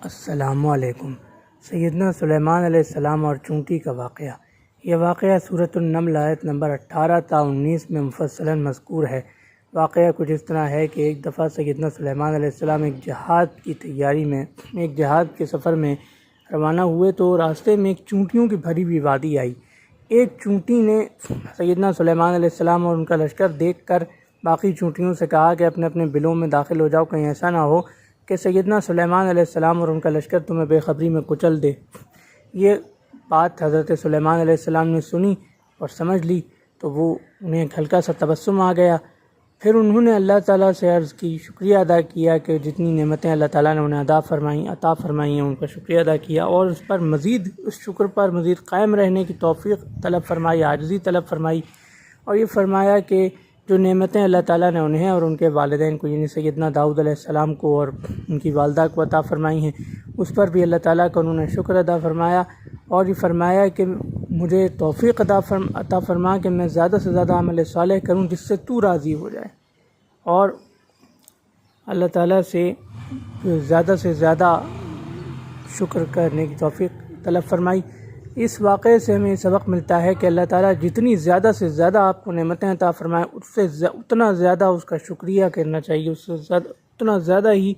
السلام علیکم۔ سیدنا سلیمان علیہ السلام اور چونٹی کا واقعہ۔ یہ واقعہ سورۃ النمل آیت نمبر 18 تا 19 میں مفصلاً مذکور ہے۔ واقعہ کچھ اس طرح ہے کہ ایک دفعہ سیدنا سلیمان علیہ السلام ایک جہاد کی تیاری میں ایک جہاد کے سفر میں روانہ ہوئے تو راستے میں ایک چونٹیوں کی بھری ہوئی وادی آئی۔ ایک چونٹی نے سیدنا سلیمان علیہ السلام اور ان کا لشکر دیکھ کر باقی چونٹیوں سے کہا کہ اپنے اپنے بلوں میں داخل ہو جاؤ، کہیں ایسا نہ ہو کہ سیدنا سلیمان علیہ السلام اور ان کا لشکر تمہیں بے خبری میں کچل دے۔ یہ بات حضرت سلیمان علیہ السلام نے سنی اور سمجھ لی تو وہ انہیں ایک ہلکا سا تبسم آ گیا۔ پھر انہوں نے اللہ تعالیٰ سے عرض کی، شکریہ ادا کیا کہ جتنی نعمتیں اللہ تعالیٰ نے انہیں عطا فرمائی ہیں ان کا شکریہ ادا کیا، اور اس پر مزید اس شکر پر مزید قائم رہنے کی توفیق طلب فرمائی، عاجزی طلب فرمائی، اور یہ فرمایا کہ جو نعمتیں اللہ تعالیٰ نے انہیں اور ان کے والدین کو یعنی سیدنا داؤد علیہ السلام کو اور ان کی والدہ کو عطا فرمائی ہیں، اس پر بھی اللہ تعالیٰ کا انہوں نے شکر ادا فرمایا، اور یہ فرمایا کہ مجھے توفیق عطا فرما کہ میں زیادہ سے زیادہ عمل صالح کروں جس سے تو راضی ہو جائے، اور اللہ تعالیٰ سے زیادہ شکر کرنے کی توفیق طلب فرمائی۔ اس واقعے سے ہمیں سبق ملتا ہے کہ اللہ تعالیٰ جتنی زیادہ سے زیادہ آپ کو نعمتیں عطا فرمائے اس سے اتنا زیادہ اس کا شکریہ کرنا چاہیے، اس سے اتنا زیادہ ہی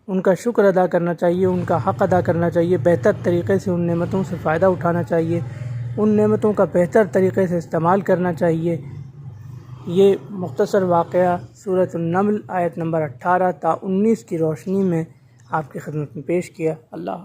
ان کا شکر ادا کرنا چاہیے، ان کا حق ادا کرنا چاہیے، بہتر طریقے سے ان نعمتوں سے فائدہ اٹھانا چاہیے، ان نعمتوں کا بہتر طریقے سے استعمال کرنا چاہیے۔ یہ مختصر واقعہ سورۃ النمل آیت نمبر 18 تا 19 کی روشنی میں آپ کی خدمت میں پیش کیا۔ اللہ حافظ۔